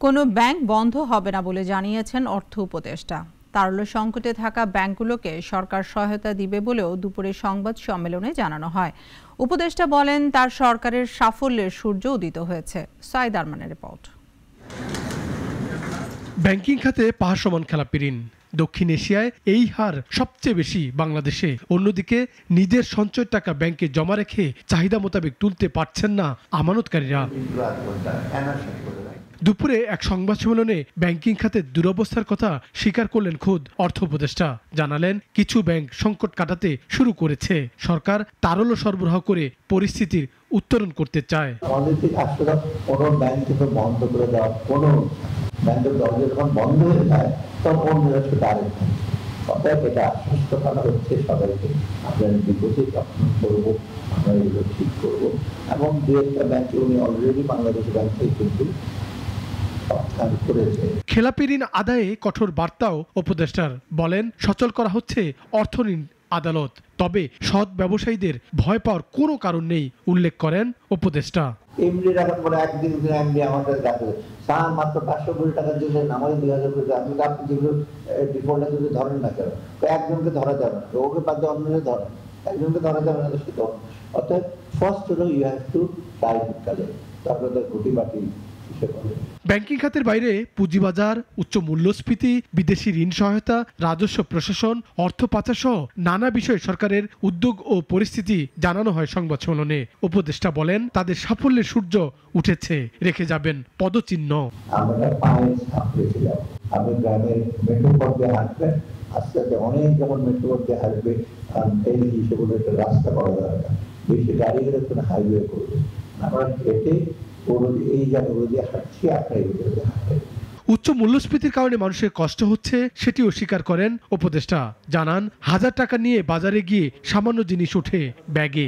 কোনো ব্যাংক বন্ধ হবে না বলে জানিয়েছেন অর্থ উপদেষ্টা। তারল্য সংকটে থাকা ব্যাংকগুলোকে সরকার সহায়তা দিবে বলেও দুপুরে সংবাদ সম্মেলনে জানানো হয়। উপদেষ্টা বলেন, তার সরকারের সাফল্যের সূর্য উদিত হয়েছে। সাইদ আরমানের রিপোর্ট। ব্যাংকিং খাতে পাহাড় সমান খেলাপি ঋণ। দক্ষিণ এশিয়ায় এই হার সবচেয়ে বেশি বাংলাদেশে। অন্যদিকে নিজের সঞ্চয় টাকা ব্যাংকে জমা রেখে চাহিদা মোতাবেক তুলতে পারছেন না আমানতকারীরা। দুপুরে এক সংবাদ সম্মেলনে ব্যাংকিং খাতের দুরবস্থার কথা স্বীকার করলেন খোদ অর্থ উপদেষ্টা। জানালেন, কিছু ব্যাংক সংকট কাটাতে শুরু করেছে। সরকার তারল্য সরবরাহ করে পরিস্থিতির উত্তরণ করতে চায়। আমাদের আসলে কোনো ব্যাংক থেকে বন্ধ করে দেওয়া, কোনো ব্যাংকের দরজা যখন বন্ধ হয়ে যায় তখন অন্যরা সেটা আরেকটা। অর্থাৎ এটা আশ্বস্ত করা হচ্ছে সবাইকে, আমরা বিপদে যত্ন করবো, আমরা এগুলো ঠিক করবো। এবং দু একটা ব্যাংকে উনি অলরেডি বাংলাদেশ ব্যাংকে কিন্তু খেলাপি ঋণ আদায়ে কঠোর বার্তাও উপদেষ্টার। বলেন, সচল করা হচ্ছে অর্থ ঋণ আদালত, তবে সৎ ব্যবসায়ীদের ভয় পাওয়ার কোনো কারণ নেই উল্লেখ করেন উপদেষ্টা। এমডি রাখার পরে একদিন এমডি আমাদের কাছে স্যার মাত্র 500 কোটি টাকার জন্য আমাদের 2000 কোটি, আপনি যেগুলো ডিফল্টে যদি ধরেন না কেন, একজনকে ধরা যাবে না, ওকে বাদ দিয়ে অন্যকে ধরেন, একজনকে ধরা যাবে না তো সেটা। অর্থাৎ ফার্স্ট হলো you have to tight collect, তারপরে তো গুটি বাটি। ব্যাংকিং খাতের বাইরে পুঁজিবাজার, উচ্চ মূল্যস্ফীতি, বিদেশি ঋণ সহায়তা, রাজস্ব প্রশাসন, অর্থ পাচার সহ নানা বিষয়ে সরকারের উদ্যোগ ও পরিস্থিতি জানানো হয় সংবাদ সম্মেলনে। উপদেষ্টা বলেন, তাদের সাফল্যের সূর্য উঠেছে, রেখে যাবেন পদচিহ্ন। আপনি গ্রামের মেট্রোপথ দিয়ে হাঁটবেন, আস্তে আস্তে অনেক যখন মেট্রোপথ দিয়ে হাঁটবে, এই হিসেবে একটা রাস্তা করা দরকার, বেশি গাড়ি গেলে কোনো হাইওয়ে করবে, আমরা হেঁটে এই জায়গাগুলো দিয়ে হাঁটছি, আপনার এগুলো দিয়ে হাঁটবেন। উচ্চ মূল্যস্ফীতির কারণে মানুষের কষ্ট হচ্ছে, সেটিও স্বীকার করেন উপদেষ্টা। জানান, 1000 টাকা নিয়ে বাজারে গিয়ে সামান্য জিনিস ওঠে ব্যাগে।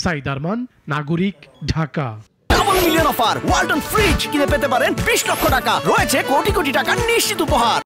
সাইদ আরমান, নাগরিক, Dhaka. Double million offer Walton fridge কিনে পেতে পারেন 20 লক্ষ টাকা, রয়েছে কোটি কোটি টাকার নিশ্চিত উপহার।